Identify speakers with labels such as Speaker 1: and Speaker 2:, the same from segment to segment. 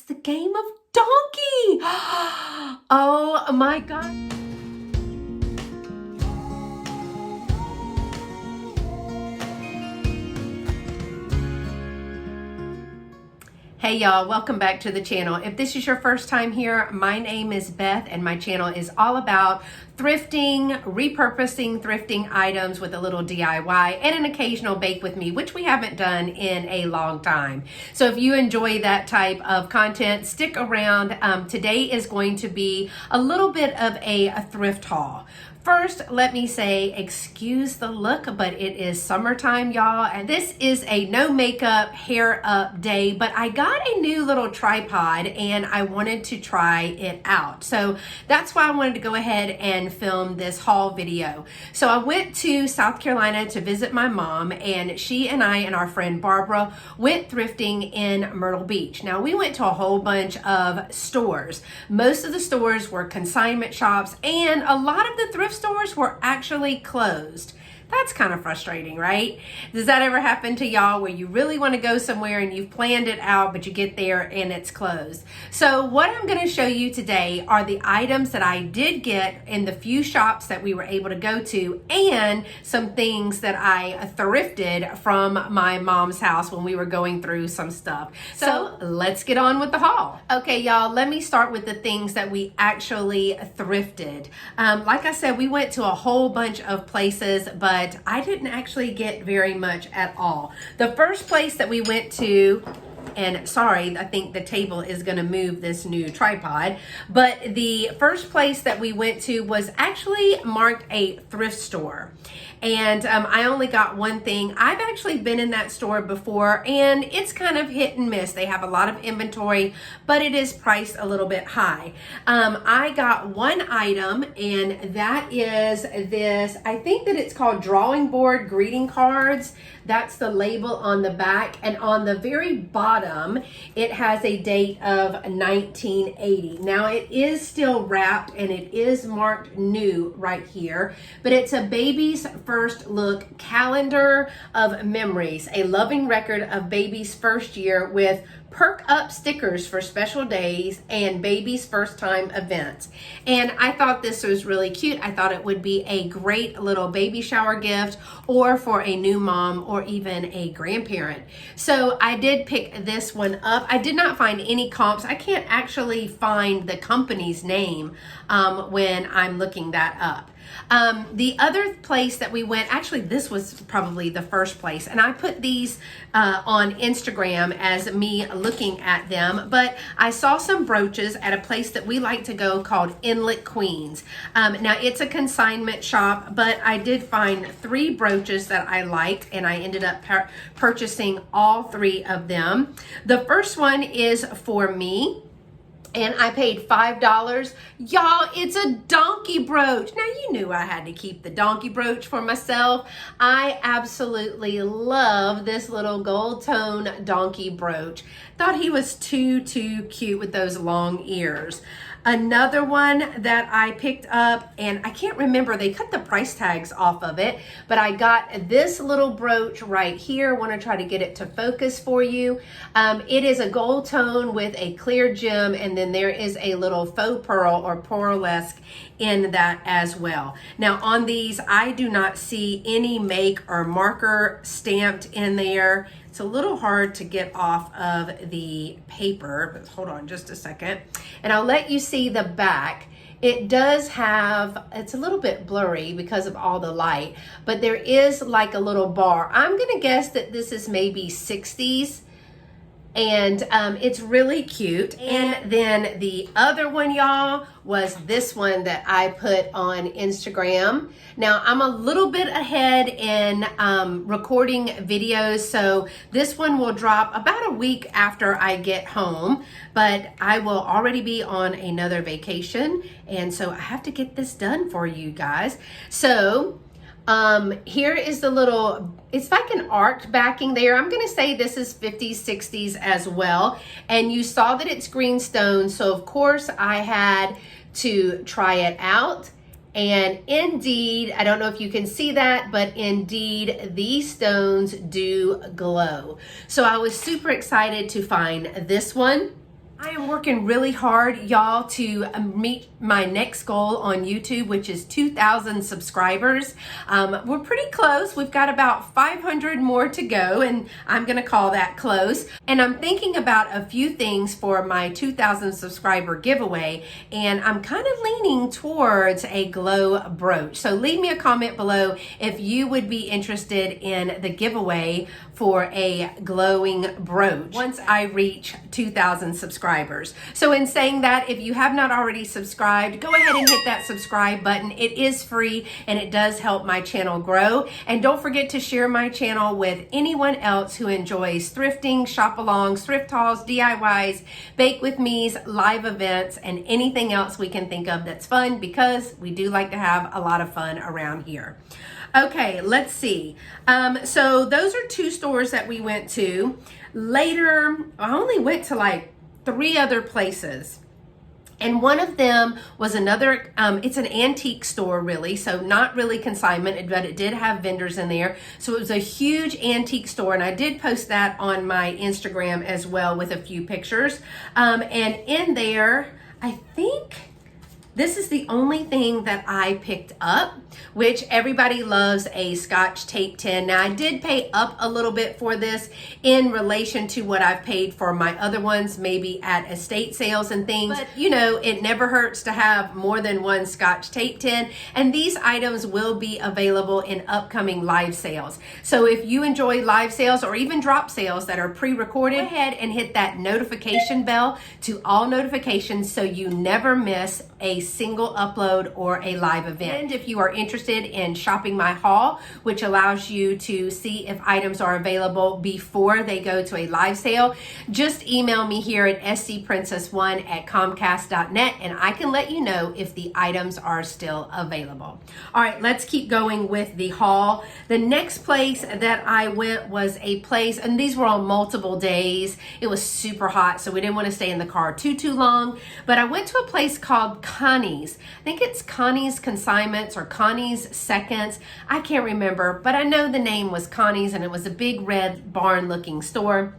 Speaker 1: the game of donkey. Oh my God. Hey y'all, welcome back to the channel. If this is your first time here, my name is Beth and my channel is all about thrifting, repurposing thrifting items with a little DIY and an occasional bake with me, which we haven't done in a long time. So if you enjoy that type of content, stick around. Today is going to be a little bit of a thrift haul. First, let me say, excuse the look, but it is summertime, y'all, and this is a no makeup, hair up day, but I got a new little tripod and I wanted to try it out. So that's why I wanted to go ahead and film this haul video. So I went to South Carolina to visit my mom, and she and I and our friend Barbara went thrifting in Myrtle Beach. Now, we went to a whole bunch of stores. Most of the stores were consignment shops, and a lot of the thrift stores were actually closed. That's kind of frustrating, right? Does that ever happen to y'all where you really want to go somewhere and you've planned it out, but you get there and it's closed? So what I'm going to show you today are the items that I did get in the few shops that we were able to go to, and some things that I thrifted from my mom's house when we were going through some stuff. So let's get on with the haul. Okay, y'all, let me start with the things that we actually thrifted. Like I said, we went to a whole bunch of places, but I didn't actually get very much at all. The first place that we went to, and sorry, I think the table is going to move this new tripod, but the first place that we went to was actually marked a thrift store. And I only got one thing. I've actually been in that store before, and it's kind of hit and miss. They have a lot of inventory, but it is priced a little bit high. I got one item, and that is this, I think that it's called drawing board greeting cards. That's the label on the back, and on the very bottom, it has a date of 1980. Now, it is still wrapped, and it is marked new right here, but it's a baby's first look calendar of memories, a loving record of baby's first year with perk up stickers for special days and baby's first time events. And I thought this was really cute. I thought it would be a great little baby shower gift, or for a new mom, or even a grandparent. So I did pick this one up. I did not find any comps. I can't actually find the company's name when I'm looking that up. The other place that we went, actually this was probably the first place, and I put these on Instagram as me looking at them, but I saw some brooches at a place that we like to go called Inlet Queens. Now it's a consignment shop, but I did find 3 brooches that I liked, and I ended up purchasing all 3 of them. The first one is for me, and I paid $5. Y'all, it's a donkey brooch. Now, you knew I had to keep the donkey brooch for myself. I absolutely love this little gold tone donkey brooch. Thought he was too cute with those long ears. Another one that I picked up, and I can't remember, they cut the price tags off of it, but I got this little brooch right here. I want to try to get it to focus for you. It is a gold tone with a clear gem, and then there is a little faux pearl or pearlesque in that as well. Now on these, I do not see any make or marker stamped in there. It's a little hard to get off of the paper, but hold on just a second. And I'll let you see the back. It does have, it's a little bit blurry because of all the light, but there is like a little bar. I'm gonna guess that this is maybe 60s. And it's really cute. And then the other one, y'all, was this one that I put on Instagram. Now, I'm a little bit ahead in recording videos, so this one will drop about a week after I get home, but I will already be on another vacation, and so I have to get this done for you guys. So here is the little, it's like an arced backing there. I'm going to say this is 50s, 60s as well. And you saw that it's green stone. So of course I had to try it out. And indeed, I don't know if you can see that, but indeed these stones do glow. So I was super excited to find this one. I am working really hard, y'all, to meet my next goal on YouTube, which is 2,000 subscribers. We're pretty close. We've got about 500 more to go, and I'm going to call that close. And I'm thinking about a few things for my 2,000 subscriber giveaway, and I'm kind of leaning towards a glow brooch. So leave me a comment below if you would be interested in the giveaway for a glowing brooch once I reach 2,000 subscribers. So in saying that, if you have not already subscribed, go ahead and hit that subscribe button. It is free and it does help my channel grow. And don't forget to share my channel with anyone else who enjoys thrifting, shop-alongs, thrift hauls, DIYs, bake with me's, live events, and anything else we can think of that's fun, because we do like to have a lot of fun around here. Okay, let's see. So those are two stores that we went to. Later, I only went to like 3 other places. And one of them was another, it's an antique store really, so not really consignment, but it did have vendors in there. So it was a huge antique store, and I did post that on my Instagram as well with a few pictures. And in there, I think this is the only thing that I picked up, which everybody loves a Scotch tape tin. Now, I did pay up a little bit for this in relation to what I've paid for my other ones, maybe at estate sales and things. But you know, it never hurts to have more than one Scotch tape tin. And these items will be available in upcoming live sales. So if you enjoy live sales or even drop sales that are pre-recorded, go ahead and hit that notification bell to all notifications so you never miss a single upload or a live event. And if you are interested in shopping my haul, which allows you to see if items are available before they go to a live sale, just email me here at scprincess1@comcast.net and I can let you know if the items are still available. All right, let's keep going with the haul. The next place that I went was a place, and these were on multiple days. It was super hot, so we didn't want to stay in the car too long, but I went to a place called Connie's. I think it's Connie's Consignments or Connie's Seconds. I can't remember, but I know the name was Connie's, and it was a big red barn looking store.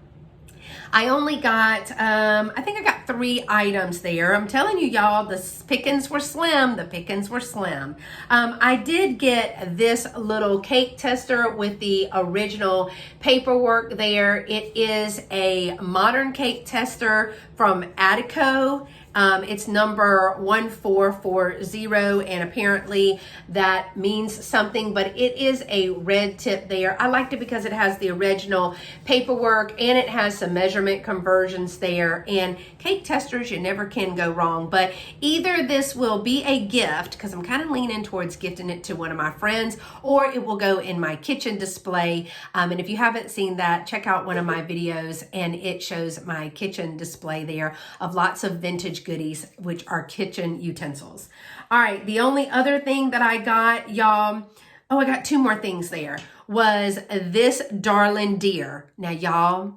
Speaker 1: I only got, I think I got 3 items there. I'm telling you, y'all, the pickings were slim. The pickings were slim. I did get this little cake tester with the original paperwork there. It is a modern cake tester from Attico. It's number 1440, and apparently that means something, but it is a red tip there. I liked it because it has the original paperwork and it has some measurement conversions there, and cake testers, you never can go wrong. But either this will be a gift, because I'm kind of leaning towards gifting it to one of my friends, or it will go in my kitchen display. And if you haven't seen that, check out one of my videos, and it shows my kitchen display there of lots of vintage goodies, which are kitchen utensils. All right, the only other thing that I got, y'all, I got 2 more things there, was this darling deer. Now, y'all,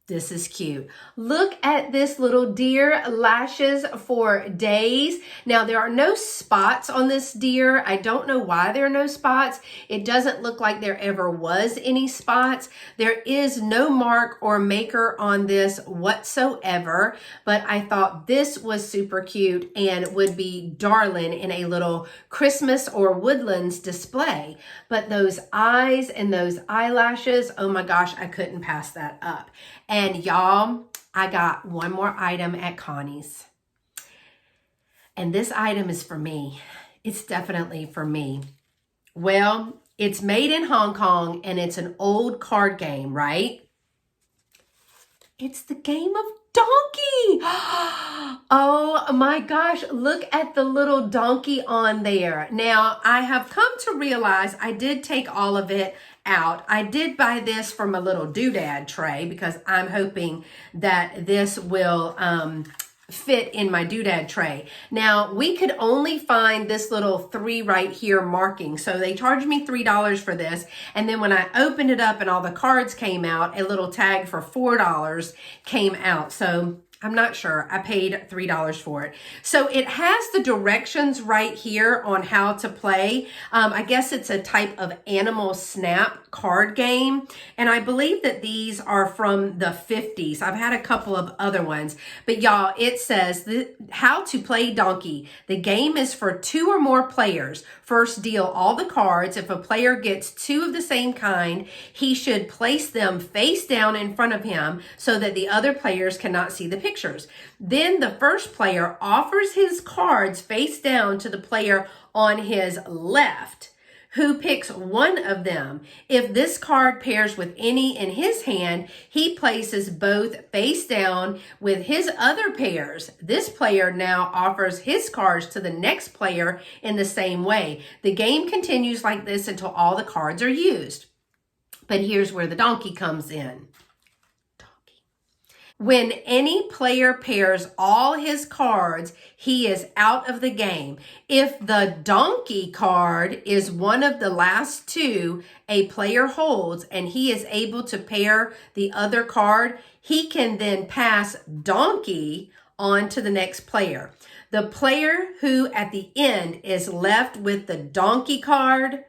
Speaker 1: this is cute. Look at this little deer, lashes for days. Now, there are no spots on this deer. I don't know why there are no spots. It doesn't look like there ever was any spots. There is no mark or maker on this whatsoever, but I thought this was super cute and would be darling in a little Christmas or woodlands display. But those eyes and those eyelashes, oh my gosh, I couldn't pass that up. And y'all, I got one more item at Connie's. And this item is for me. It's definitely for me. Well, it's made in Hong Kong and it's an old card game, right? It's the game of donkey. Oh my gosh, look at the little donkey on there. Now, I have come to realize I did take all of it out. I did buy this from a little doodad tray because I'm hoping that this will fit in my doodad tray. Now, we could only find this little 3 right here marking. So they charged me $3 for this. And then when I opened it up and all the cards came out, a little tag for $4 came out. So I'm not sure. I paid $3 for it. So it has the directions right here on how to play. I guess it's a type of animal snap card game. And I believe that these are from the 50s. I've had a couple of other ones. But y'all, it says how to play Donkey. The game is for 2 or more players. First, deal all the cards. If a player gets 2 of the same kind, he should place them face down in front of him so that the other players cannot see the pictures. Then the first player offers his cards face down to the player on his left, who picks one of them. If this card pairs with any in his hand, he places both face down with his other pairs. This player now offers his cards to the next player in the same way. The game continues like this until all the cards are used. But here's where the donkey comes in. When any player pairs all his cards, he is out of the game. If the donkey card is one of the last 2 a player holds and he is able to pair the other card, he can then pass donkey on to the next player. The player who at the end is left with the donkey card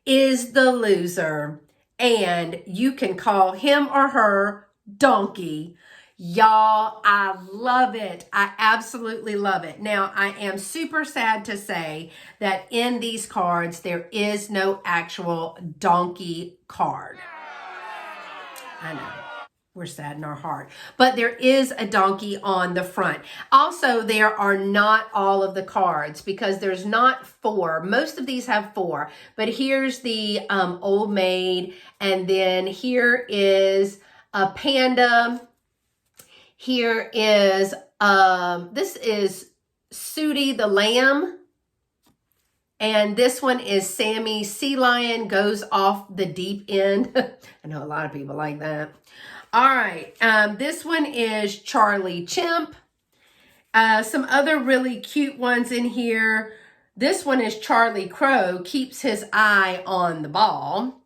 Speaker 1: is the loser, and you can call him or her donkey. Y'all, I love it. I absolutely love it. Now, I am super sad to say that in these cards, there is no actual donkey card. I know. We're sad in our heart. But there is a donkey on the front. Also, there are not all of the cards because there's not 4. Most of these have 4. But here's the Old Maid. And then here is a panda. Here is, this is Sooty the Lamb. And this one is Sammy Sea Lion Goes Off the Deep End. I know a lot of people like that. All right, this one is Charlie Chimp. Some other really cute ones in here. This one is Charlie Crow, keeps his eye on the ball.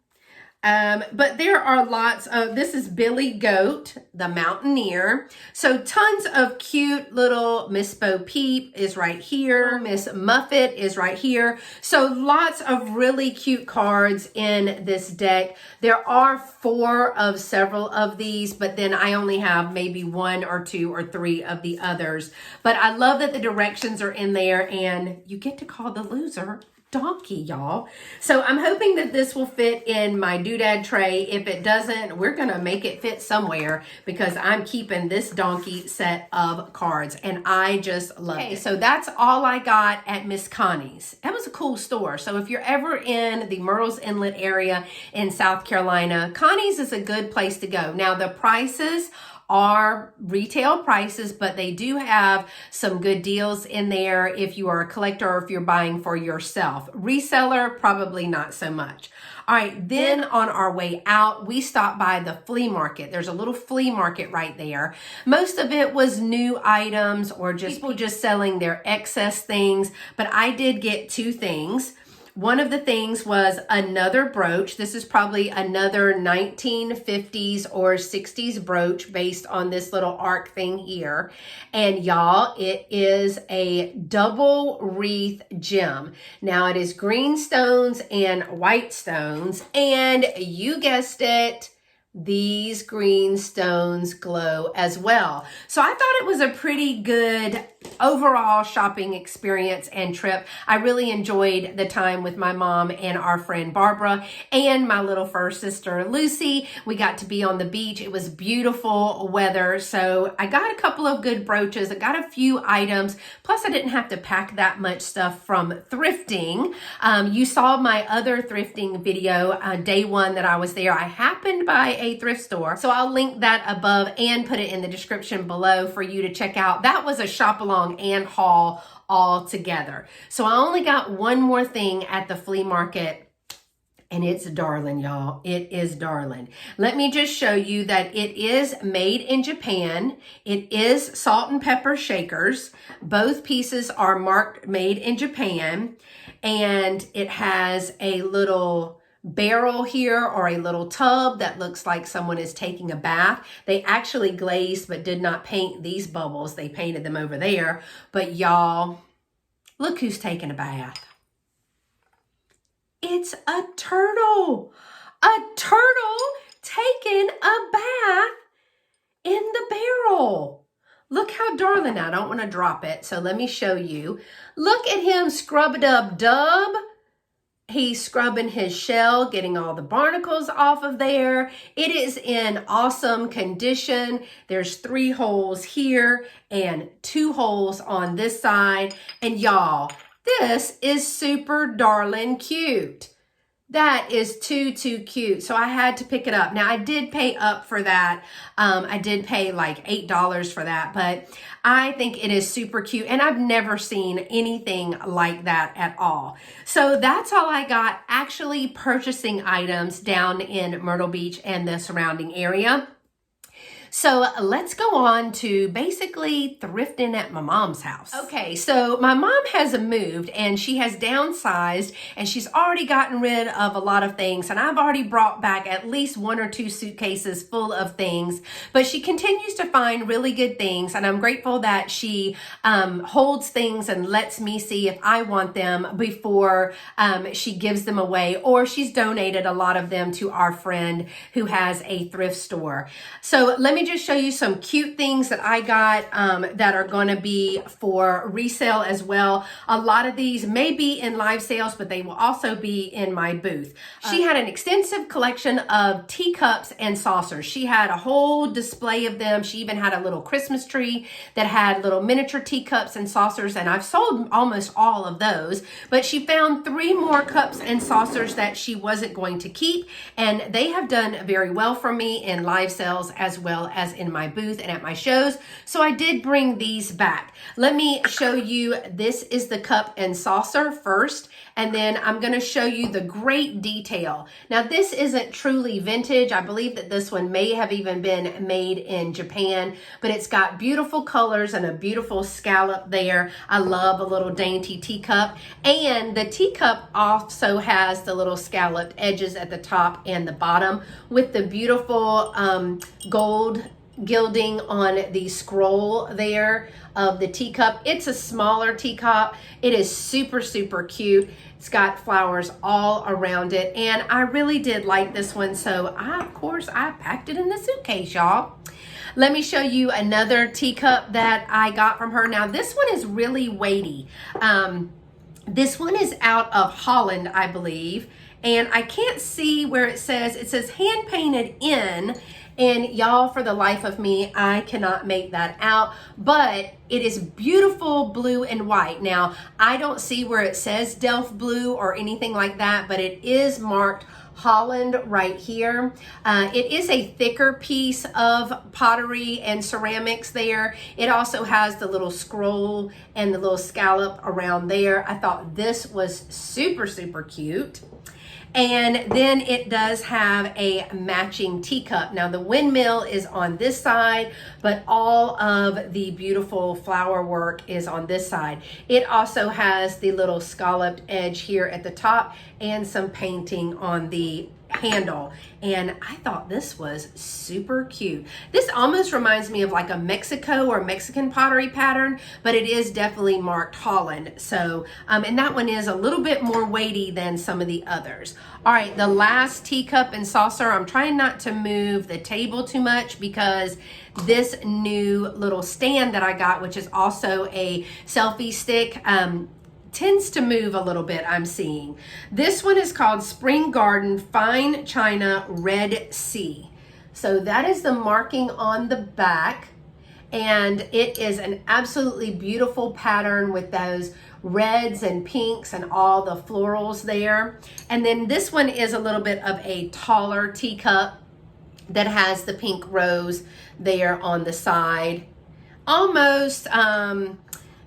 Speaker 1: But there are lots of, this is Billy Goat, the Mountaineer. So tons of cute little Miss Bo Peep is right here. Miss Muffet is right here. So lots of really cute cards in this deck. There are 4 of several of these, but then I only have maybe 1 or 2 or 3 of the others. But I love that the directions are in there and you get to call the loser donkey, y'all. So I'm hoping that this will fit in my doodad tray. If it doesn't, we're gonna make it fit somewhere because I'm keeping this donkey set of cards and I just love it. So that's all I got at Miss Connie's. That was a cool store. So if you're ever in the Myrtle's Inlet area in South Carolina, Connie's is a good place to go. Now the prices are retail prices, but they do have some good deals in there if you are a collector or if you're buying for yourself. Reseller, probably not so much. All right, then on our way out, we stopped by the flea market. There's a little flea market right there. Most of it was new items or just people just selling their excess things, but I did get 2 things. One of the things was another brooch. This is probably another 1950s or 60s brooch based on this little arc thing here. And y'all, it is a double wreath gem. Now it is green stones and white stones. And you guessed it, these green stones glow as well. So I thought it was a pretty good overall shopping experience and trip. I really enjoyed the time with my mom and our friend Barbara and my little first sister Lucy. We got to be on the beach. It was beautiful weather. So I got a couple of good brooches. I got a few items. Plus I didn't have to pack that much stuff from thrifting. You saw my other thrifting video, day 1 that I was there. I happened by a thrift store. So I'll link that above and put it in the description below for you to check out. That was a shop along and haul all together. So I only got one more thing at the flea market and it's darling, y'all. It is darling. Let me just show you that it is made in Japan. It is salt and pepper shakers. Both pieces are marked made in Japan and it has a little barrel here, or a little tub that looks like someone is taking a bath. They actually glazed but did not paint these bubbles. They painted them over there. But y'all, look who's taking a bath. It's a turtle. A turtle taking a bath in the barrel. Look how darling. I don't want to drop it, so let me show you. Look at him scrub-a-dub-dub. He's scrubbing his shell, getting all the barnacles off of there. It is in awesome condition. There's 3 holes here and 2 holes on this side. And y'all, this is super darling cute. That is too cute. So I had to pick it up. Now I did pay up for that. I did pay like $8 for that, but I think it is super cute, and I've never seen anything like that at all. So that's all I got, actually purchasing items down in Myrtle Beach and the surrounding area. So let's go on to basically thrifting at my mom's house. Okay, so my mom has moved and she has downsized, and she's already gotten rid of a lot of things, and I've already brought back at least 1 or 2 suitcases full of things, but she continues to find really good things, and I'm grateful that she holds things and lets me see if I want them before she gives them away, or she's donated a lot of them to our friend who has a thrift store. So let me just show you some cute things that I got that are going to be for resale as well. A lot of these may be in live sales, but they will also be in my booth. She had an extensive collection of teacups and saucers. She had a whole display of them. She even had a little Christmas tree that had little miniature teacups and saucers, and I've sold almost all of those, but she found 3 more cups and saucers that she wasn't going to keep, and they have done very well for me in live sales as well as in my booth and at my shows. So I did bring these back. Let me show you. This is the cup and saucer first, and then I'm going to show you the great detail. Now this isn't truly vintage. I believe that this one may have even been made in Japan, but it's got beautiful colors and a beautiful scallop there. I love a little dainty teacup, and the teacup also has the little scalloped edges at the top and the bottom with the beautiful gold gilding on the scroll there of the teacup. It's a smaller teacup. It is super cute. It's got flowers all around it, and I really did like this one, so of course I packed it in the suitcase, y'all. Let me show you another teacup that I got from her. Now this one is really weighty. This one is out of Holland, I believe, and I can't see where it says hand painted in. And y'all, for the life of me, I cannot make that out, but it is beautiful blue and white. Now, I don't see where it says Delft blue or anything like that, but it is marked Holland right here. It is a thicker piece of pottery and ceramics there. It also has the little scroll and the little scallop around there. I thought this was super cute. And then it does have a matching teacup. Now the windmill is on this side, but all of the beautiful flower work is on this side. It also has the little scalloped edge here at the top and some painting on the handle, and I thought this was super cute. This almost reminds me of like a Mexico or Mexican pottery pattern, but it is definitely marked Holland. So and that one is a little bit more weighty than some of the others. All right, the last teacup and saucer, I'm trying not to move the table too much because this new little stand that I got, which is also a selfie stick, tends to move a little bit, I'm seeing. This one is called Spring Garden Fine China Red Sea. So that is the marking on the back, and it is an absolutely beautiful pattern with those reds and pinks and all the florals there. And then this one is a little bit of a taller teacup that has the pink rose there on the side. Almost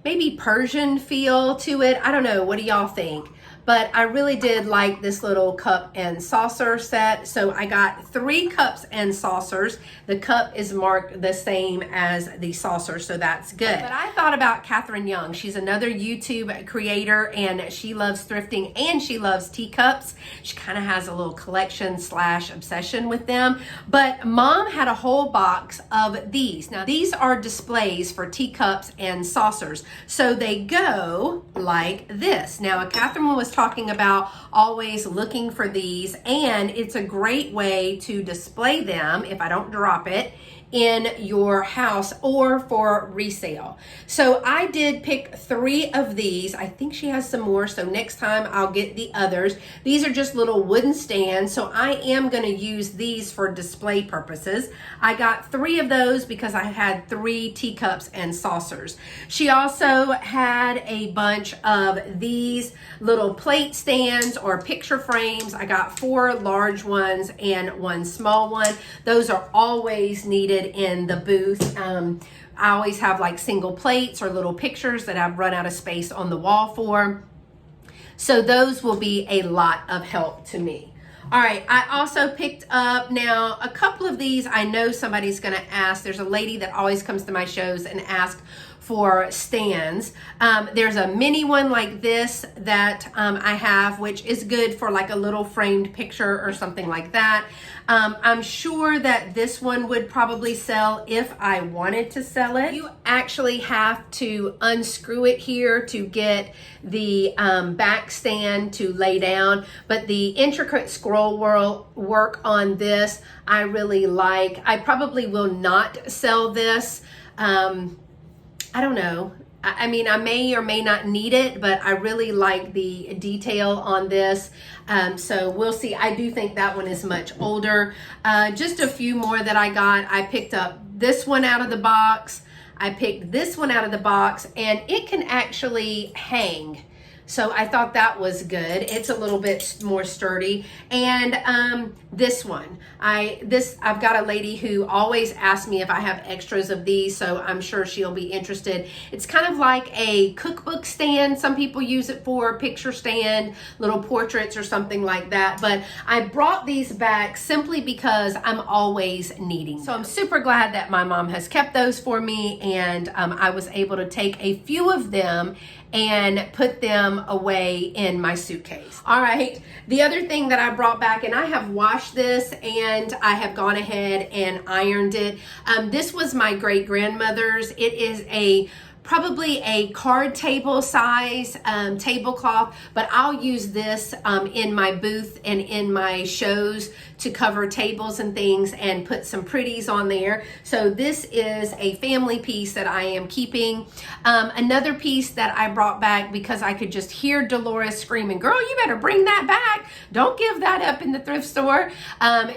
Speaker 1: maybe Persian feel to it. I don't know. What do y'all think? but I really did like this little cup and saucer set. So I got 3 cups and saucers. The cup is marked the same as the saucer, so that's good. But I thought about Catherine Young. She's another YouTube creator, and she loves thrifting and she loves teacups. She kind of has a little collection / obsession with them. But Mom had a whole box of these. Now these are displays for teacups and saucers. So they go like this. Now Catherine was talking about always looking for these, and it's a great way to display them if I don't drop it in your house or for resale. So I did pick 3 of these. I think she has some more, so next time I'll get the others. These are just little wooden stands, so I am going to use these for display purposes. I got 3 of those because I had 3 teacups and saucers. She also had a bunch of these little plate stands or picture frames. I got 4 large ones and 1 small one. Those are always needed in the booth. I always have like single plates or little pictures that I've run out of space on the wall for. So those will be a lot of help to me. All right, I also picked up now a couple of these. I know somebody's gonna ask. There's a lady that always comes to my shows and asks for stands. There's a mini one like this that I have, which is good for like a little framed picture or something like that. I'm sure that this one would probably sell if I wanted to sell it. You actually have to unscrew it here to get the back stand to lay down, but the intricate scroll work on this I really like. I probably will not sell this. I don't know. I mean, I may or may not need it, but I really like the detail on this. So we'll see. I do think that one is much older. Just a few more that I got. I picked up this one out of the box. I picked this one out of the box, and it can actually hang. So I thought that was good. It's a little bit more sturdy. And this one, I've got a lady who always asks me if I have extras of these, so I'm sure she'll be interested. It's kind of like a cookbook stand. Some people use it for picture stand, little portraits or something like that. But I brought these back simply because I'm always needing them. So I'm super glad that my mom has kept those for me, and I was able to take a few of them and put them away in my suitcase. All right, the other thing that I brought back, and I have washed this and I have gone ahead and ironed it. This was my great grandmother's. It is probably a card table size tablecloth, but I'll use this in my booth and in my shows to cover tables and things and put some pretties on there. So this is a family piece that I am keeping. Another piece that I brought back because I could just hear Dolores screaming, "Girl, you better bring that back. Don't give that up in the thrift store."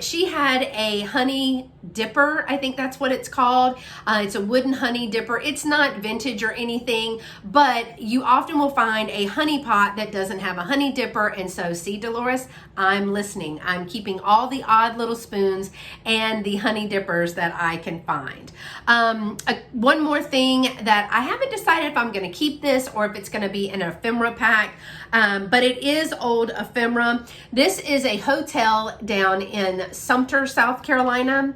Speaker 1: She had a honey dipper. I think that's what it's called. It's a wooden honey dipper. It's not vintage or anything, but you often will find a honey pot that doesn't have a honey dipper. And so, see, Dolores, I'm listening. I'm keeping all the odd little spoons and the honey dippers that I can find. One more thing that I haven't decided if I'm going to keep this or if it's going to be an ephemera pack, but it is old ephemera. This is a hotel down in Sumter, South Carolina.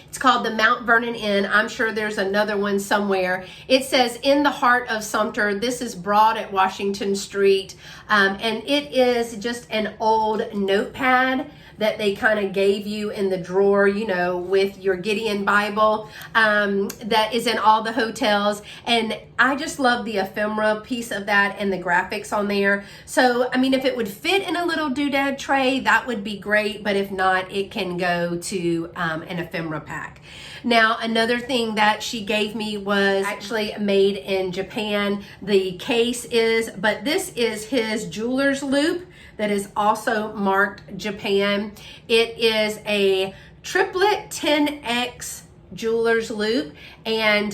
Speaker 1: It's called the Mount Vernon Inn. I'm sure there's another one somewhere. It says in the heart of Sumter. This is Broad at Washington Street. And it is just an old notepad that they kind of gave you in the drawer, you know, with your Gideon Bible, that is in all the hotels. And I just love the ephemera piece of that and the graphics on there. So, I mean, if it would fit in a little doodad tray, that would be great. But if not, it can go to an ephemera pack. Now, another thing that she gave me was actually made in Japan. The case is, but this is his jeweler's loop that is also marked Japan. It is a triplet 10X jeweler's loop, and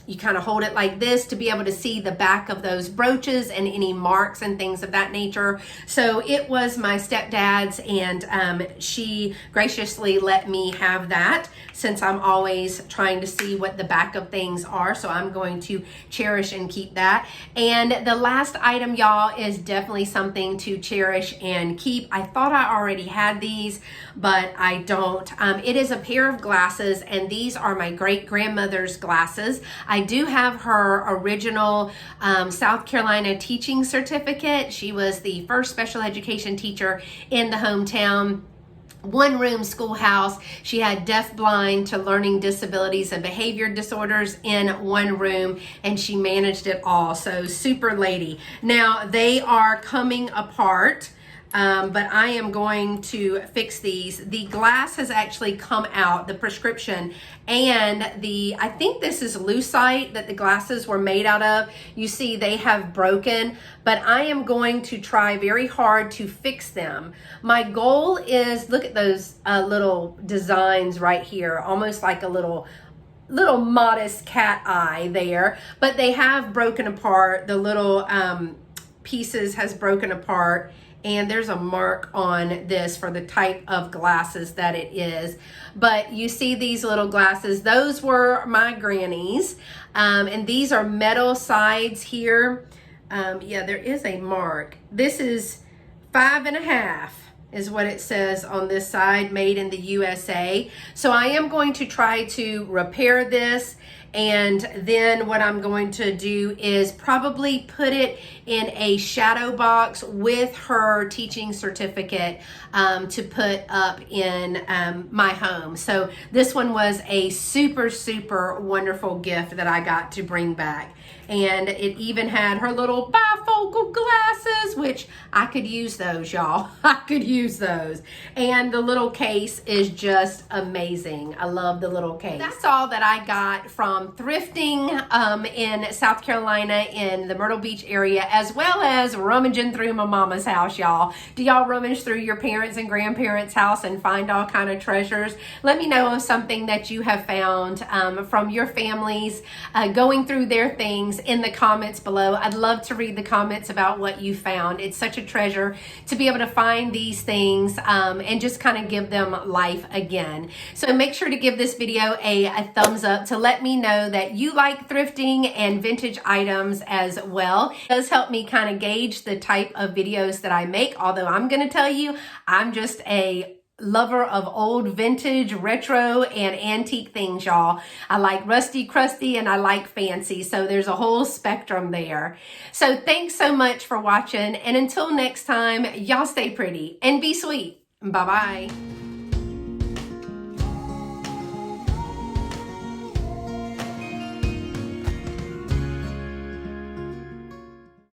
Speaker 1: you kind of hold it like this to be able to see the back of those brooches and any marks and things of that nature. So it was my stepdad's, and she graciously let me have that, since I'm always trying to see what the back of things are. So I'm going to cherish and keep that. And the last item, y'all, is definitely something to cherish and keep. I thought I already had these, but I don't. It is a pair of glasses, and these are my great grandmother's glasses. I do have her original South Carolina teaching certificate. She was the first special education teacher in the hometown. One room schoolhouse. She had deaf, blind to learning disabilities and behavior disorders in one room, and she managed it all. So super lady. Now they are coming apart. But I am going to fix these. The glass has actually come out, the prescription, and I think this is lucite that the glasses were made out of. You see they have broken, but I am going to try very hard to fix them. My goal is, look at those little designs right here, almost like a little modest cat eye there, but they have broken apart. The little pieces has broken apart, and there's a mark on this for the type of glasses that it is. But you see these little glasses, those were my granny's, and these are metal sides here. Yeah, there is a mark. This is 5.5 is what it says on this side, made in the USA. So I am going to try to repair this, and then what I'm going to do is probably put it in a shadow box with her teaching certificate to put up in my home. So this one was a super, super wonderful gift that I got to bring back. And it even had her little bifocal glasses, which I could use those, y'all. I could use those. And the little case is just amazing. I love the little case. That's all that I got from thrifting in South Carolina, in the Myrtle Beach area, as well as rummaging through my mama's house, y'all. Do y'all rummage through your parents' and grandparents' house and find all kind of treasures? Let me know of something that you have found from your families, going through their things in the comments below. I'd love to read the comments about what you found. It's such a treasure to be able to find these things and just kind of give them life again. So make sure to give this video a thumbs up to let me know that you like thrifting and vintage items as well. It does help me kind of gauge the type of videos that I make, although I'm going to tell you, I'm just a lover of old vintage, retro, and antique things, y'all. I like rusty, crusty, and I like fancy. So there's a whole spectrum there. So thanks so much for watching. And until next time, y'all stay pretty and be sweet. Bye-bye.